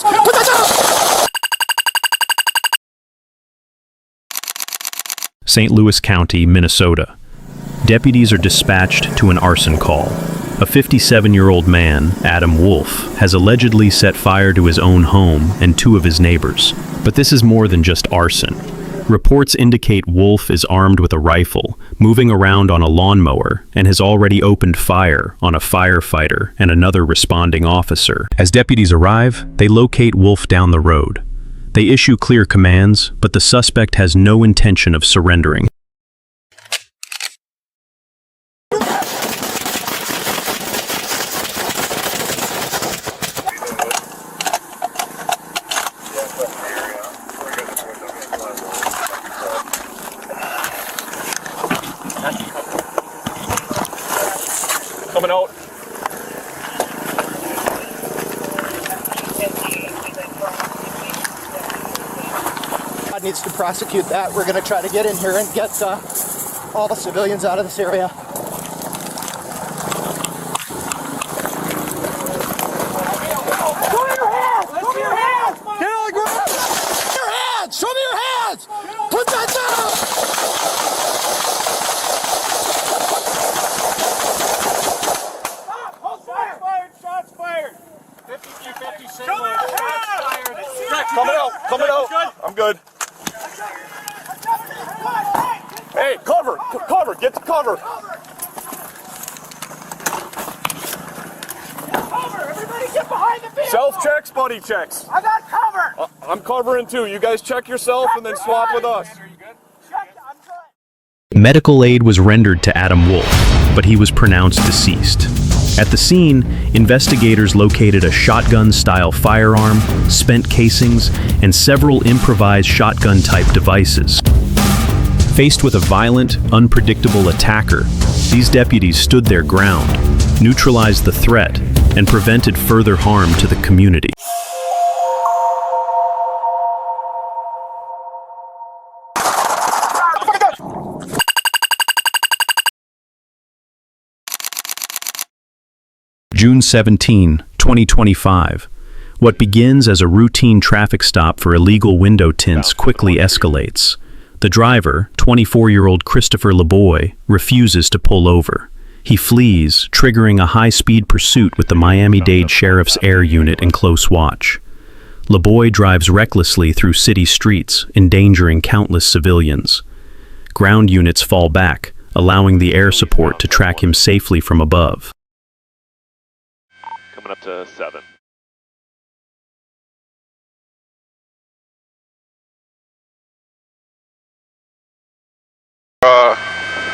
hands! Put that down! St. Louis County, Minnesota. Deputies are dispatched to an arson call. A 57-year-old man, Adam Wolf, has allegedly set fire to his own home and two of his neighbors. But this is more than just arson. Reports indicate Wolf is armed with a rifle, moving around on a lawnmower, and has already opened fire on a firefighter and another responding officer. As deputies arrive, they locate Wolf down the road. They issue clear commands, but the suspect has no intention of surrendering. Coming out. God needs to prosecute that. We're going to try to get in here and get all the civilians out of this area. Show me your hands! Show me your hands! Get on the ground! Your hands! Show me your hands! Put that down! Coming out. I'm good. Hey, cover, get to cover. Everybody get behind the vehicle! Self checks, buddy checks. I got cover! I'm covering too. You guys check yourself and then swap with us. Medical aid was rendered to Adam Wolf, but he was pronounced deceased. At the scene, investigators located a shotgun-style firearm, spent casings, and several improvised shotgun-type devices. Faced with a violent, unpredictable attacker, these deputies stood their ground, neutralized the threat, and prevented further harm to the community. June 17, 2025. What begins as a routine traffic stop for illegal window tints quickly escalates. The driver, 24-year-old Christopher LeBoy, refuses to pull over. He flees, triggering a high-speed pursuit with the Miami-Dade Sheriff's Air Unit in close watch. LeBoy drives recklessly through city streets, endangering countless civilians. Ground units fall back, allowing the air support to track him safely from above. Coming up to 7.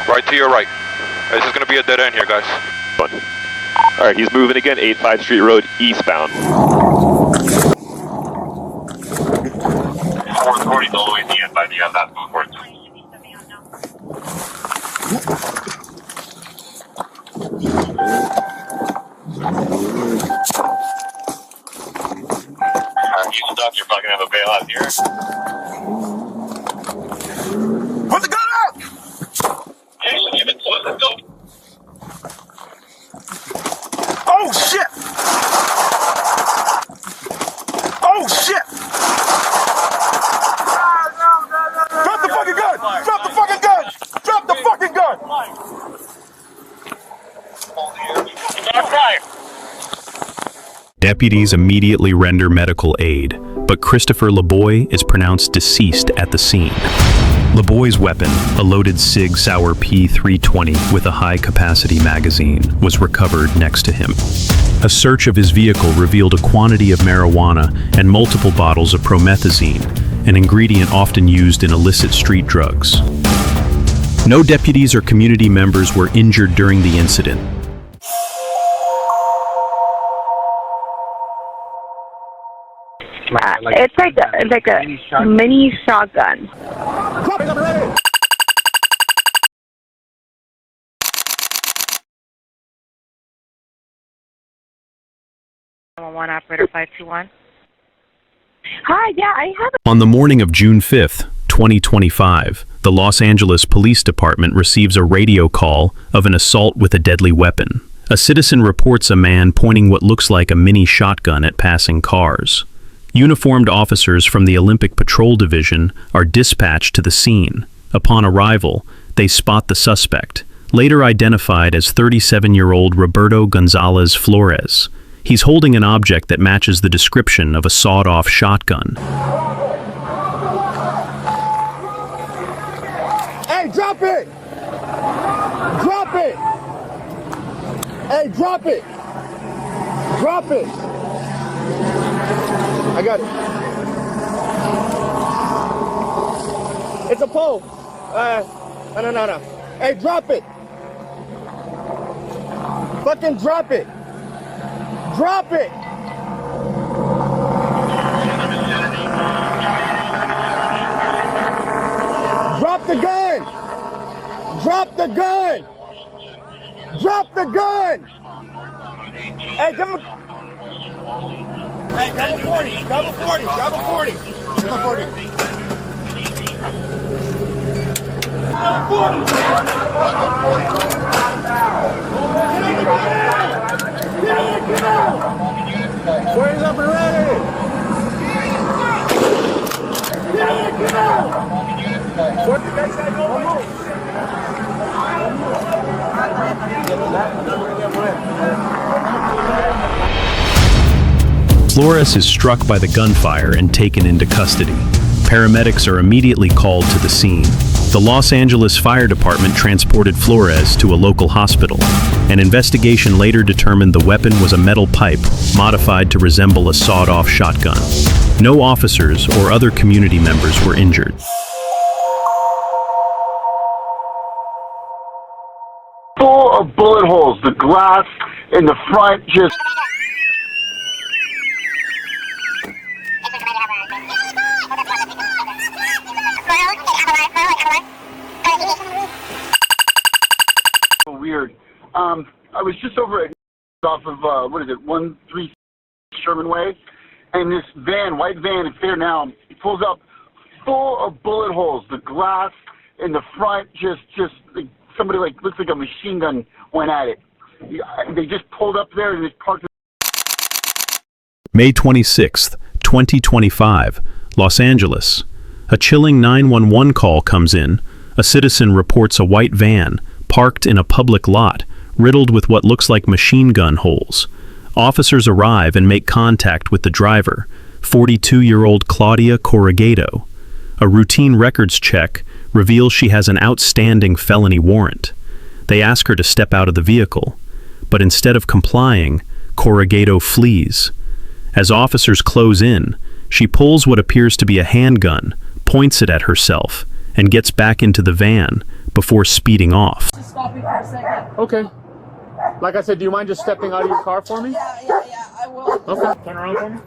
Right to your right. This is going to be a dead end here, guys. Fun. All right, he's moving again, 85 Street Road, eastbound. 440 all the way to the end, but you have that move forward. You stop, you're probably going to have a bailout here. Put the gun out! Okay, let's go. Oh shit! Oh shit! Drop the fucking gun! Drop the fucking gun! Drop the fucking gun! Deputies immediately render medical aid, but Christopher LeBoy is pronounced deceased at the scene. LeBoy's weapon, a loaded SIG Sauer P320 with a high-capacity magazine, was recovered next to him. A search of his vehicle revealed a quantity of marijuana and multiple bottles of promethazine, an ingredient often used in illicit street drugs. No deputies or community members were injured during the incident. It's like a mini shotgun. One operator 521. Hi, yeah, I have. On the morning of June 5th, 2025, the Los Angeles Police Department receives a radio call of an assault with a deadly weapon. A citizen reports a man pointing what looks like a mini shotgun at passing cars. Uniformed officers from the Olympic Patrol Division are dispatched to the scene. Upon arrival, they spot the suspect, later identified as 37-year-old Roberto Gonzalez Flores. He's holding an object that matches the description of a sawed-off shotgun. Hey, drop it! Drop it! Hey, drop it! Drop it! I got it. It's a pole. No. Hey, drop it! Fucking drop it! Drop it! Drop the gun! Drop the gun! Drop the gun! Hey, come on! Hey, grab a 40! Grab a 40! Grab a 40! Grab a 40! Where's up and ready? Get out! What the guys say? Flores is struck by the gunfire and taken into custody. Paramedics are immediately called to the scene. The Los Angeles Fire Department transported Flores to a local hospital. An investigation later determined the weapon was a metal pipe modified to resemble a sawed-off shotgun. No officers or other community members were injured. Full of bullet holes. The glass in the front just... Weird. I was just over at off of 13 Sherman Way, and this van, white van, it's there now. It pulls up full of bullet holes. The glass in the front just like, somebody looks like a machine gun went at it. They just pulled up there and just parked. May 26th, 2025, Los Angeles. A chilling 911 call comes in. A citizen reports a white van parked in a public lot, riddled with what looks like machine gun holes. Officers arrive and make contact with the driver, 42-year-old Claudia Corrugado. A routine records check reveals she has an outstanding felony warrant. They ask her to step out of the vehicle, but instead of complying, Corrugado flees. As officers close in, she pulls what appears to be a handgun, points it at herself, and gets back into the van before speeding off. Just stop me for a second. Okay. Like I said, do you mind just stepping out of your car for me? Yeah, I will. Okay. Turn around for me.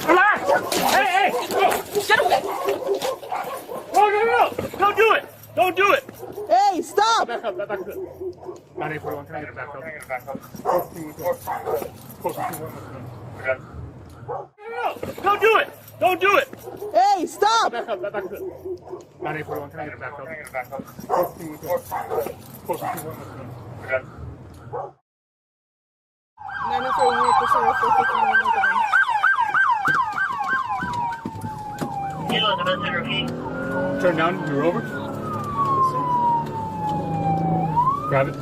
Relax! Hey! Get away! No! Don't do it! Don't do it! Hey, stop! Back up. 941, can I get it back up? No! Don't do it! Don't do it! Hey, stop! Back up. 941, can I get it back up? 941, Turn down, you're over. Grab it.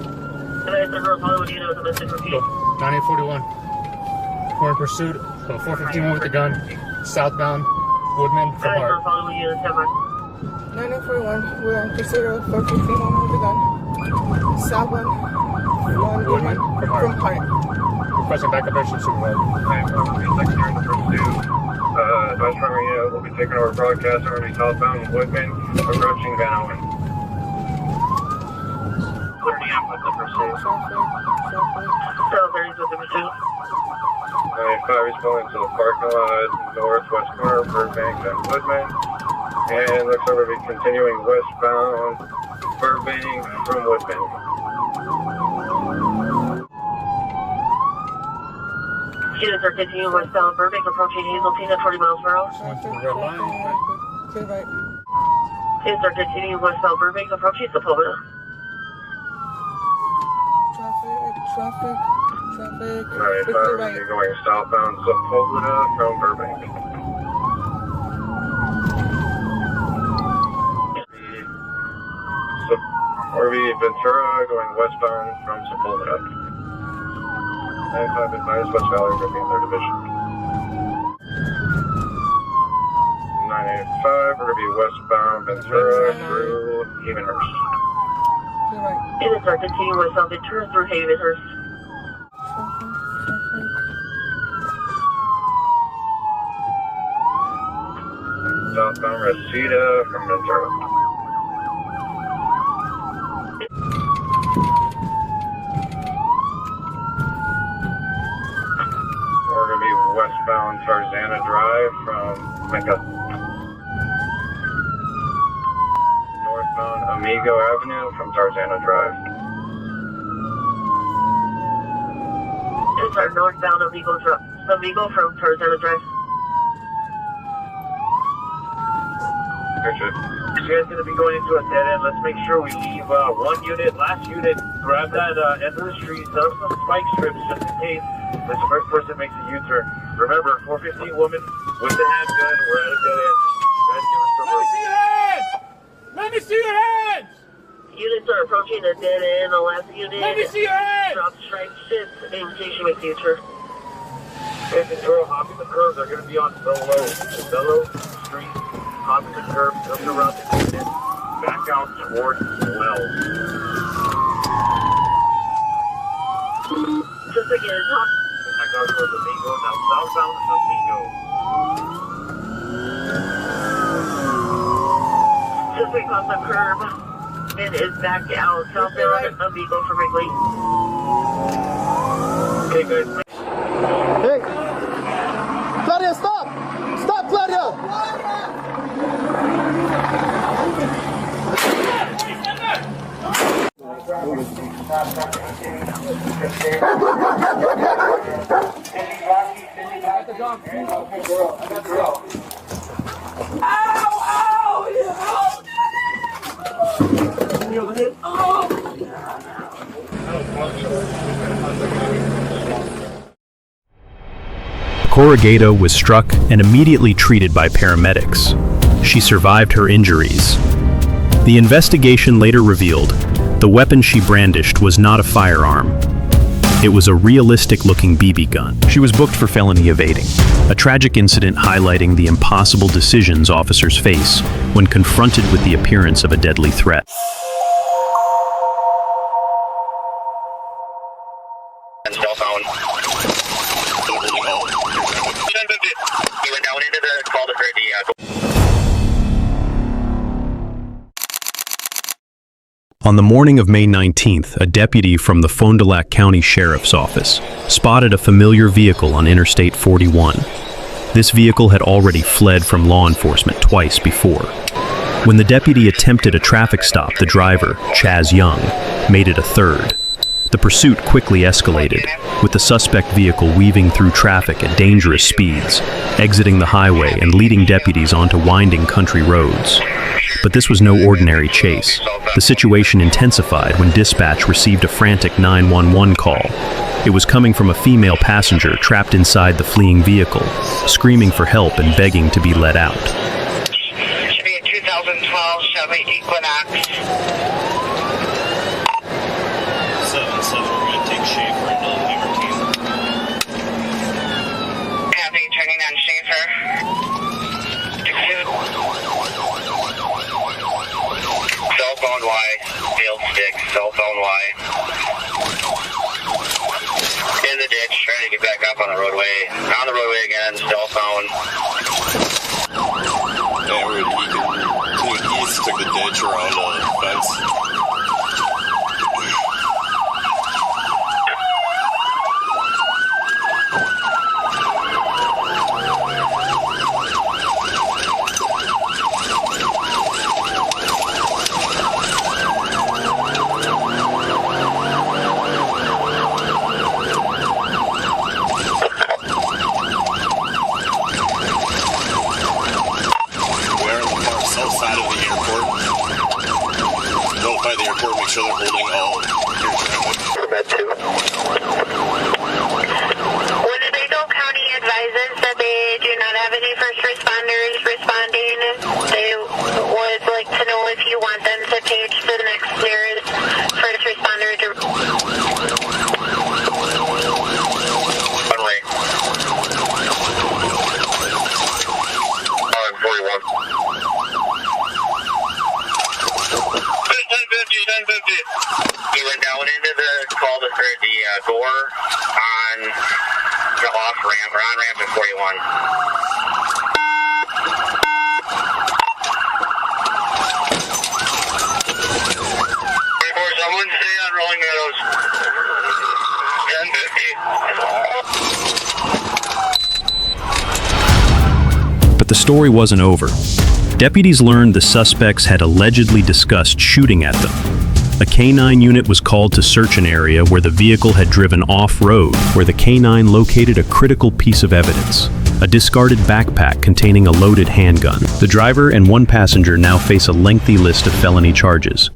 9841. We're in pursuit of 451 with the gun, southbound, Woodman from Hart. 941, we're in pursuit of 451 with the gun. Southbound, Woodman from Hart. Requesting backup action supervisor. Advice from you will be taking over broadcast over southbound Woodman, approaching Van Owen. Clearing up with the pursuit. 95 is going to the parking lot, northwest corner, Burbank and Woodman. And looks over to be continuing westbound, Burbank from Woodman. Students are continuing westbound Burbank, approaching Hazeltine at 40 miles per hour. Students are continuing westbound Burbank, approaching Sepulveda. Traffic. Traffic. 95 right. you're going southbound Sepulveda from Burbank. RV Ventura going westbound from Sepulveda. 95 advised West Valley will be in their division. 985, we're going to be westbound Ventura through Havenhurst. Right. Units are continuing westbound Ventura through Havenhurst. Southbound Reseda from Ventura. We're going to be westbound Tarzana Drive from Mecca. Northbound Amigo Avenue from Tarzana Drive. Units are northbound Amigo from Tarzana Drive. Gotcha. You guys going to be going into a dead end. Let's make sure we leave one unit. Last unit, grab that end of the street, set up some spike strips just in case this first person makes a U-turn. Remember, 415 woman with the handgun. We're at a dead end. Guys, give us some room. Let me see your hands! Let me see your hands! Units are approaching a dead end. The last unit. Let me see your hands! Drop strike 6 in case you make the U-turn. Hey, Ventura, hopping the curb. They're going to be on Bellow Street. Hopping the curb, up around the unit, back out towards Wells. Just again, top. Back out towards Amigo, now southbound Amigo. Just across the curb. It is back out southbound Amigo for Wrigley. Okay, guys. Hey! Claudia, stop! Stop, Claudia! Corrugato was struck and immediately treated by paramedics. She survived her injuries. The investigation later revealed the weapon she brandished was not a firearm. It was a realistic-looking BB gun. She was booked for felony evading, a tragic incident highlighting the impossible decisions officers face when confronted with the appearance of a deadly threat. Cell phone. He went down into the call to On the morning of May 19th, a deputy from the Fond du Lac County Sheriff's Office spotted a familiar vehicle on Interstate 41. This vehicle had already fled from law enforcement twice before. When the deputy attempted a traffic stop, the driver, Chaz Young, made it a third. The pursuit quickly escalated, with the suspect vehicle weaving through traffic at dangerous speeds, exiting the highway and leading deputies onto winding country roads. But this was no ordinary chase. The situation intensified when dispatch received a frantic 911 call. It was coming from a female passenger trapped inside the fleeing vehicle, screaming for help and begging to be let out. Should be a 2012 Chevy Equinox. 7-7, we're going to take Schaefer and Hammer team. Copy, turning on Schaefer. Cell phone Y, field stick, cell phone Y. In the ditch, trying to get back up on the roadway. On the roadway again, cell phone. Yeah, we're to the east, took the ditch around the fence. off ramp or on ramp at 41. Someone stay on Rolling Meadows. 1050. But the story wasn't over. Deputies learned the suspects had allegedly discussed shooting at them. A K-9 unit was called to search an area where the vehicle had driven off-road, where the K-9 located a critical piece of evidence, a discarded backpack containing a loaded handgun. The driver and one passenger now face a lengthy list of felony charges.